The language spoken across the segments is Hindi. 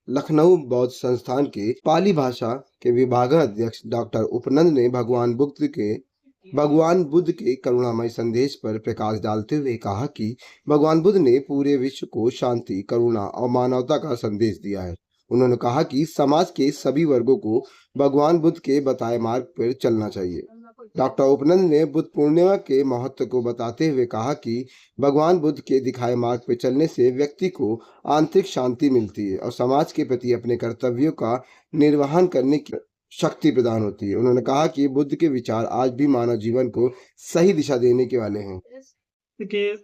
लखनऊ बौद्ध संस्थान के पाली भाषा के विभागाध्यक्ष डॉक्टर उपनंद ने भगवान बुद्ध के करुणामय संदेश पर प्रकाश डालते हुए कहा कि भगवान बुद्ध ने पूरे विश्व को शांति, करुणा और मानवता का संदेश दिया है। उन्होंने कहा कि समाज के सभी वर्गों को भगवान बुद्ध के बताए मार्ग पर चलना चाहिए। डॉक्टर उपनंद ने बुद्ध पूर्णिमा के महत्व को बताते हुए कहा कि भगवान बुद्ध के दिखाए मार्ग पर चलने से व्यक्ति को आंतरिक शांति मिलती है और समाज के प्रति अपने कर्तव्यों का निर्वहन करने की शक्ति प्रदान होती है। उन्होंने कहा कि बुद्ध के विचार आज भी मानव जीवन को सही दिशा देने के वाले हैं। देखिए,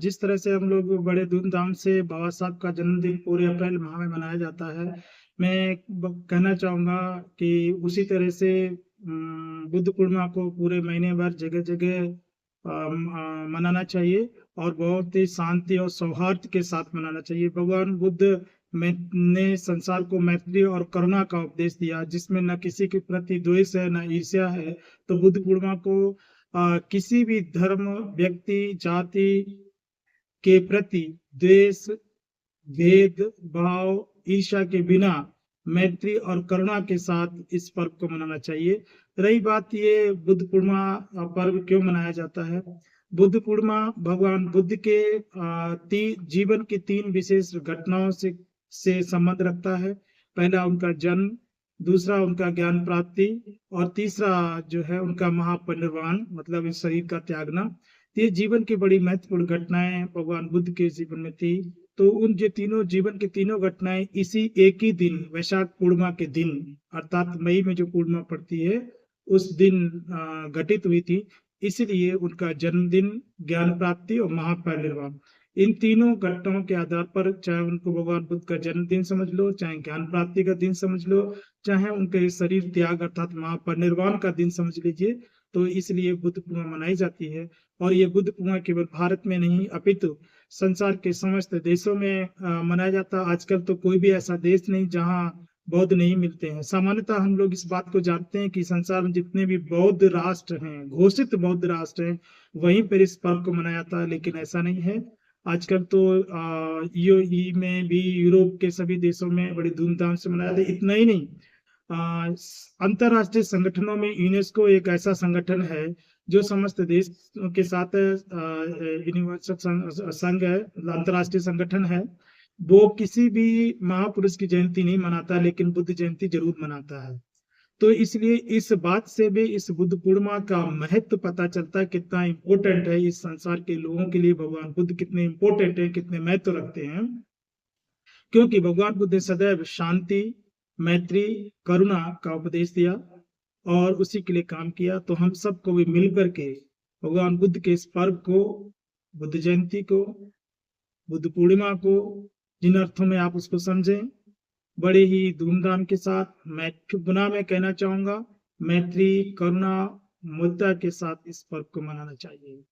जिस तरह से हम लोग बड़े धूमधाम से बाबा साहब का जन्मदिन पूरे अप्रैल माह में मनाया जाता है, मैं कहना चाहूँगा कि उसी तरह से बुद्ध पूर्णिमा को पूरे महीने भर जगह जगह मनाना चाहिए और बहुत ही शांति और सौहार्द के साथ मनाना चाहिए। भगवान बुद्ध ने संसार को मैत्री और करुणा का उपदेश दिया, जिसमें न किसी के प्रति द्वेष है, न ईर्ष्या है। तो बुद्ध पूर्णिमा को किसी भी धर्म, व्यक्ति, जाति के प्रति द्वेष, भेद भाव, ईर्ष्या के बिना मैत्री और करुणा के साथ इस पर्व को मनाना चाहिए। रही बात ये बुद्ध पूर्णिमा पर्व क्यों मनाया जाता है, बुद्ध पूर्णिमा भगवान बुद्ध के जीवन की 3 विशेष घटनाओं से संबंध रखता है। पहला उनका जन्म, दूसरा उनका ज्ञान प्राप्ति और तीसरा जो है उनका महापरिनिर्वाण, मतलब इस शरीर का त्यागना। ये जीवन की बड़ी महत्वपूर्ण घटनाएं भगवान बुद्ध के जीवन में थी। तो उन जो तीनों जीवन की तीनों घटनाएं इसी एक ही दिन, वैशाख पूर्णिमा के दिन, अर्थात मई में जो पूर्णिमा पड़ती है उस दिन घटित हुई थी। इसलिए उनका जन्मदिन, ज्ञान प्राप्ति और महापरिनिर्वाण, इन तीनों घटनाओं के आधार पर, चाहे उनको भगवान बुद्ध का जन्मदिन समझ लो, चाहे ज्ञान प्राप्ति का दिन समझ लो, चाहे उनके शरीर त्याग अर्थात महापरिनिर्वाण का दिन समझ लीजिए, तो इसलिए बुद्ध पूर्णिमा मनाई जाती है। और ये बुद्ध पूर्णिमा केवल भारत में नहीं अपितु संसार के समस्त देशों में मनाया जाता है। आजकल तो कोई भी ऐसा देश नहीं जहां बौद्ध नहीं मिलते हैं। सामान्यतः हम लोग इस बात को जानते हैं कि संसार में जितने भी बौद्ध राष्ट्र हैं, घोषित बौद्ध राष्ट्र हैं, वहीं पर इस पर्व को मनाया जाता है, लेकिन ऐसा नहीं है। आजकल तो यूएई में भी, यूरोप के सभी देशों में बड़ी धूमधाम से मनाया जाता है। इतना ही नहीं, अंतरराष्ट्रीय संगठनों में यूनेस्को एक ऐसा संगठन है जो समस्त देश के साथ यूनिवर्सल संघ है, अंतरराष्ट्रीय संगठन है। वो किसी भी महापुरुष की जयंती नहीं मनाता, लेकिन बुद्ध जयंती जरूर मनाता है। तो इसलिए इस बात से भी इस बुद्ध पूर्णिमा का महत्व पता चलता है, कितना इम्पोर्टेंट है इस संसार के लोगों के लिए भगवान बुद्ध कितने इम्पोर्टेंट है, कितने महत्व रखते हैं। क्योंकि भगवान बुद्ध ने सदैव शांति, मैत्री, करुणा का उपदेश दिया और उसी के लिए काम किया। तो हम सबको भी मिल करके भगवान बुद्ध के इस पर्व को, बुद्ध जयंती को, बुद्ध पूर्णिमा को, जिन अर्थों में आप उसको समझें, बड़े ही धूमधाम के साथ, मैं पुनः मैं कहना चाहूंगा, मैत्री, करुणा, मुद्दा के साथ इस पर्व को मनाना चाहिए।